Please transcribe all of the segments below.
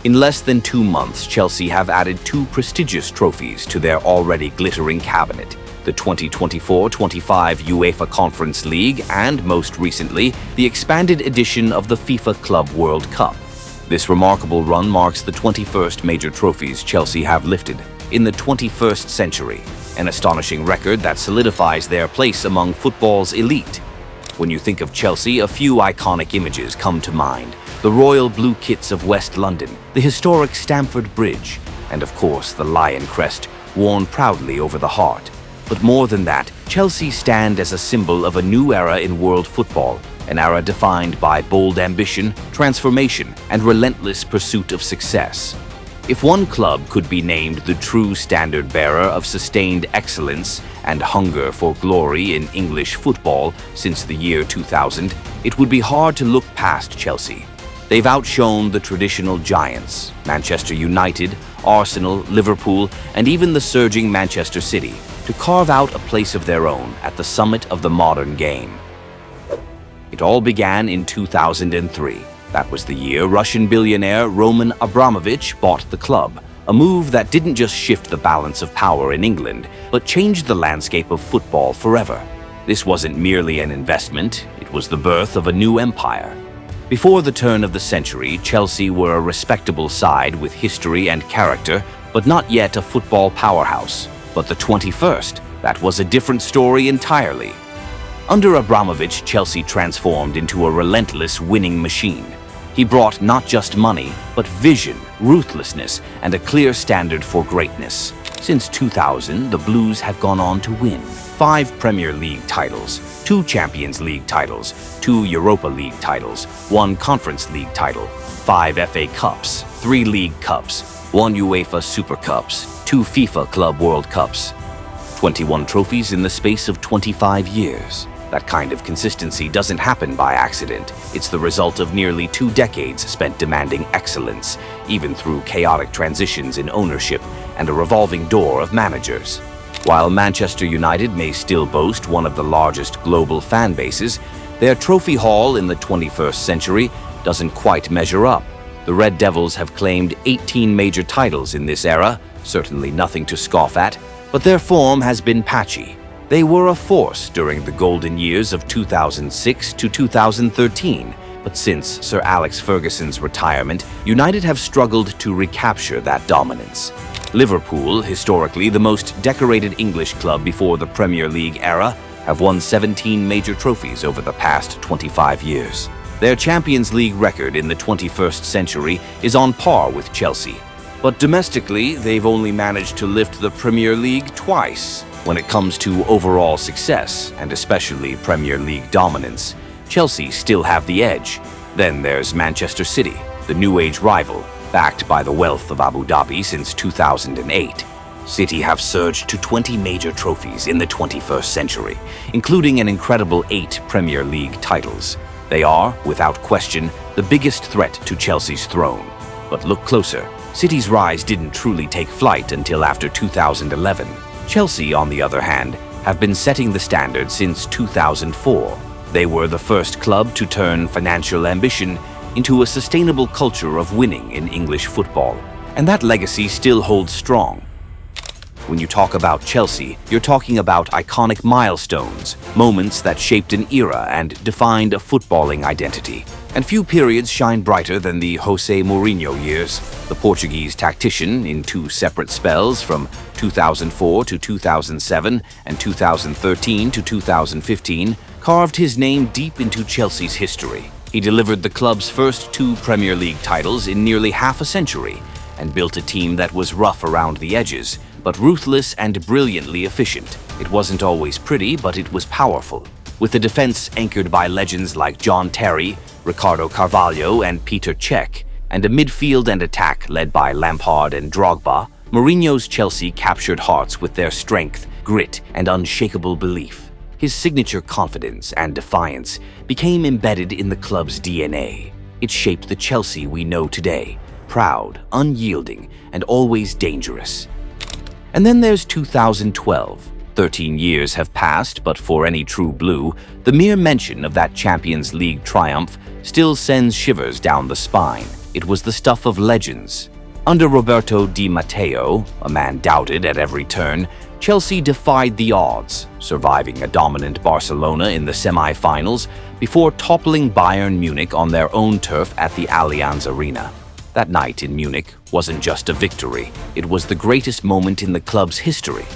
In less than 2 months, Chelsea have added 2 prestigious trophies to their already glittering cabinet: the 2024-25 UEFA Conference League and, most recently, the expanded edition of the FIFA Club World Cup. This remarkable run marks the 21st major trophies Chelsea have lifted in the 21st century, an astonishing record that solidifies their place among football's elite. When you think of Chelsea, a few iconic images come to mind: the royal blue kits of West London, the historic Stamford Bridge, and of course the lion crest worn proudly over the heart. But more than that, Chelsea stand as a symbol of a new era in world football, an era defined by bold ambition, transformation, and relentless pursuit of success. If one club could be named the true standard-bearer of sustained excellence and hunger for glory in English football since the year 2000, it would be hard to look past Chelsea. They've outshone the traditional giants, Manchester United, Arsenal, Liverpool, and even the surging Manchester City, to carve out a place of their own at the summit of the modern game. It all began in 2003. That was the year Russian billionaire Roman Abramovich bought the club, a move that didn't just shift the balance of power in England, but changed the landscape of football forever. This wasn't merely an investment, it was the birth of a new empire. Before the turn of the century, Chelsea were a respectable side with history and character, but not yet a football powerhouse. But the 21st, that was a different story entirely. Under Abramovich, Chelsea transformed into a relentless winning machine. He brought not just money, but vision, ruthlessness, and a clear standard for greatness. Since 2000, the Blues have gone on to win 5 Premier League titles, 2 Champions League titles, 2 Europa League titles, 1 Conference League title, 5 FA Cups, 3 League Cups, 1 UEFA Super Cups, 2 FIFA Club World Cups. 21 trophies in the space of 25 years. That kind of consistency doesn't happen by accident. It's the result of nearly 2 decades spent demanding excellence, even through chaotic transitions in ownership and a revolving door of managers. While Manchester United may still boast one of the largest global fan bases, their trophy haul in the 21st century doesn't quite measure up. The Red Devils have claimed 18 major titles in this era, certainly nothing to scoff at, but their form has been patchy. They were a force during the golden years of 2006 to 2013, but since Sir Alex Ferguson's retirement, United have struggled to recapture that dominance. Liverpool, historically the most decorated English club before the Premier League era, have won 17 major trophies over the past 25 years. Their Champions League record in the 21st century is on par with Chelsea. But domestically, they've only managed to lift the Premier League twice. When it comes to overall success, and especially Premier League dominance, Chelsea still have the edge. Then there's Manchester City, the new age rival, backed by the wealth of Abu Dhabi since 2008. City have surged to 20 major trophies in the 21st century, including an incredible 8 Premier League titles. They are, without question, the biggest threat to Chelsea's throne. But look closer. City's rise didn't truly take flight until after 2011. Chelsea, on the other hand, have been setting the standard since 2004. They were the first club to turn financial ambition into a sustainable culture of winning in English football, and that legacy still holds strong. When you talk about Chelsea, you're talking about iconic milestones, moments that shaped an era and defined a footballing identity. And few periods shine brighter than the Jose Mourinho years. The Portuguese tactician, in 2 separate spells from 2004 to 2007 and 2013 to 2015, carved his name deep into Chelsea's history. He delivered the club's first 2 Premier League titles in nearly half a century and built a team that was rough around the edges, but ruthless and brilliantly efficient. It wasn't always pretty, but it was powerful. With a defense anchored by legends like John Terry, Ricardo Carvalho, and Peter Cech, and a midfield and attack led by Lampard and Drogba, Mourinho's Chelsea captured hearts with their strength, grit, and unshakable belief. His signature confidence and defiance became embedded in the club's DNA. It shaped the Chelsea we know today, proud, unyielding, and always dangerous. And then there's 2012. 13 years have passed, but for any true blue, the mere mention of that Champions League triumph still sends shivers down the spine. It was the stuff of legends. Under Roberto Di Matteo, a man doubted at every turn, Chelsea defied the odds, surviving a dominant Barcelona in the semi-finals before toppling Bayern Munich on their own turf at the Allianz Arena. That night in Munich wasn't just a victory, it was the greatest moment in the club's history.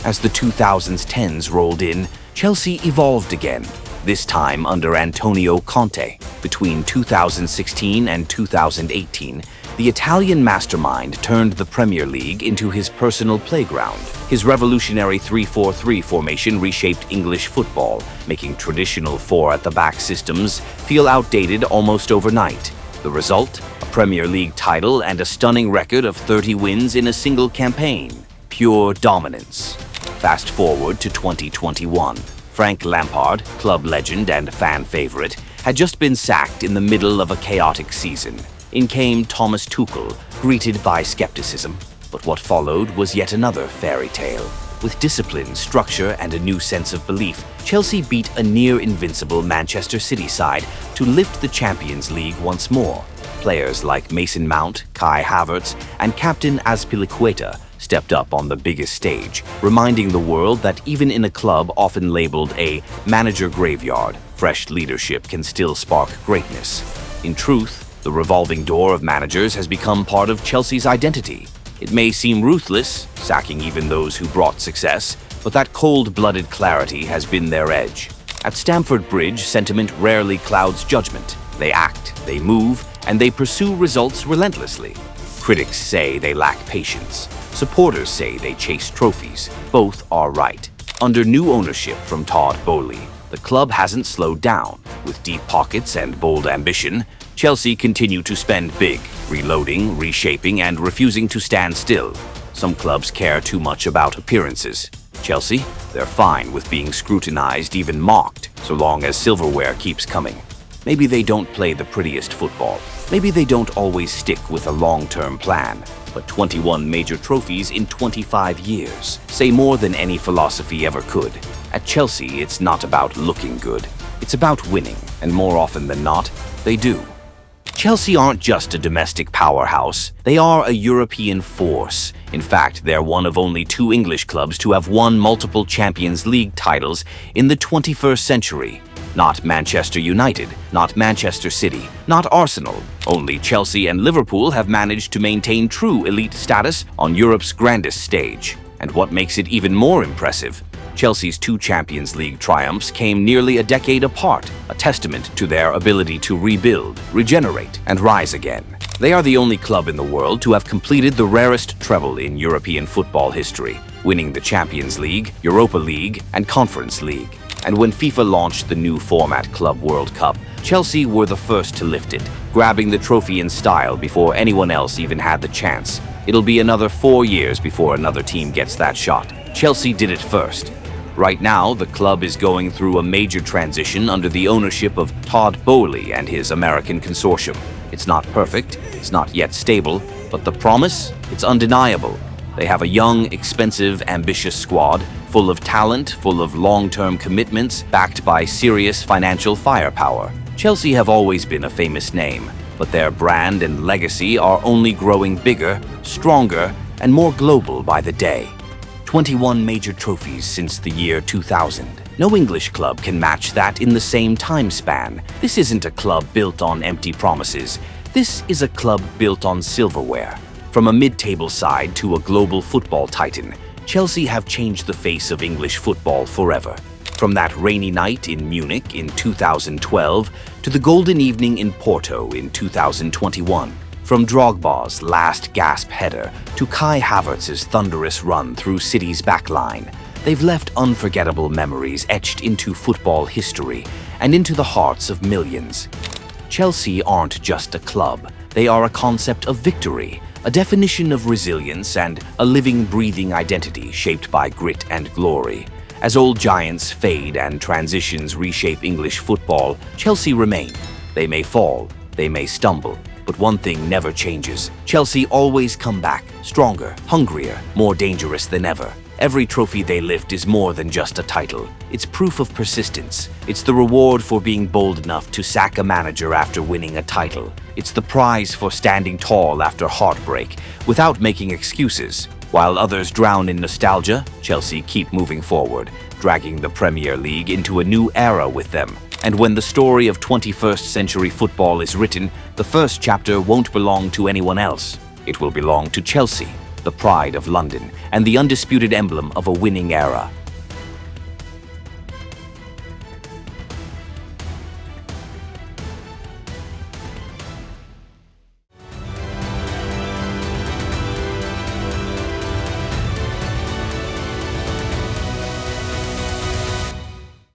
As the 2010s rolled in, Chelsea evolved again, this time under Antonio Conte. Between 2016 and 2018, the Italian mastermind turned the Premier League into his personal playground. His revolutionary 3-4-3 formation reshaped English football, making traditional four-at-the-back systems feel outdated almost overnight. The result? A Premier League title and a stunning record of 30 wins in a single campaign. Pure dominance. Fast forward to 2021. Frank Lampard, club legend and fan favorite, had just been sacked in the middle of a chaotic season. In came Thomas Tuchel, greeted by skepticism. But what followed was yet another fairy tale. With discipline, structure, and a new sense of belief, Chelsea beat a near-invincible Manchester City side to lift the Champions League once more. Players like Mason Mount, Kai Havertz, and captain Azpilicueta stepped up on the biggest stage, reminding the world that even in a club often labeled a manager graveyard, fresh leadership can still spark greatness. In truth, the revolving door of managers has become part of Chelsea's identity. It may seem ruthless, sacking even those who brought success, but that cold-blooded clarity has been their edge. At Stamford Bridge, sentiment rarely clouds judgment. They act, they move, and they pursue results relentlessly. Critics say they lack patience. Supporters say they chase trophies. Both are right. Under new ownership from Todd Boehly, the club hasn't slowed down. With deep pockets and bold ambition, Chelsea continue to spend big, reloading, reshaping, and refusing to stand still. Some clubs care too much about appearances. Chelsea, they're fine with being scrutinized, even mocked, so long as silverware keeps coming. Maybe they don't play the prettiest football. Maybe they don't always stick with a long-term plan. But 21 major trophies in 25 years say more than any philosophy ever could. At Chelsea, it's not about looking good. It's about winning, and more often than not, they do. Chelsea aren't just a domestic powerhouse, they are a European force. In fact, they're one of only 2 English clubs to have won multiple Champions League titles in the 21st century. Not Manchester United, not Manchester City, not Arsenal. Only Chelsea and Liverpool have managed to maintain true elite status on Europe's grandest stage. And what makes it even more impressive, Chelsea's 2 Champions League triumphs came nearly a decade apart, a testament to their ability to rebuild, regenerate, and rise again. They are the only club in the world to have completed the rarest treble in European football history, winning the Champions League, Europa League, and Conference League. And when FIFA launched the new format Club World Cup, Chelsea were the first to lift it, grabbing the trophy in style before anyone else even had the chance. It'll be another 4 years before another team gets that shot. Chelsea did it first. Right now, the club is going through a major transition under the ownership of Todd Boehly and his American consortium. It's not perfect, it's not yet stable, but the promise, it's undeniable. They have a young, expensive, ambitious squad, full of talent, full of long-term commitments, backed by serious financial firepower. Chelsea have always been a famous name, but their brand and legacy are only growing bigger, stronger, and more global by the day. 21 major trophies since the year 2000. No English club can match that in the same time span. This isn't a club built on empty promises. This is a club built on silverware. From a mid-table side to a global football titan, Chelsea have changed the face of English football forever. From that rainy night in Munich in 2012 to the golden evening in Porto in 2021. From Drogba's last gasp header to Kai Havertz's thunderous run through City's backline, they've left unforgettable memories etched into football history and into the hearts of millions. Chelsea aren't just a club, they are a concept of victory, a definition of resilience, and a living, breathing identity shaped by grit and glory. As old giants fade and transitions reshape English football, Chelsea remain. They may fall, they may stumble, but one thing never changes. Chelsea always come back, stronger, hungrier, more dangerous than ever. Every trophy they lift is more than just a title. It's proof of persistence. It's the reward for being bold enough to sack a manager after winning a title. It's the prize for standing tall after heartbreak, without making excuses. While others drown in nostalgia, Chelsea keep moving forward, dragging the Premier League into a new era with them. And when the story of 21st century football is written, the first chapter won't belong to anyone else. It will belong to Chelsea, the pride of London, and the undisputed emblem of a winning era.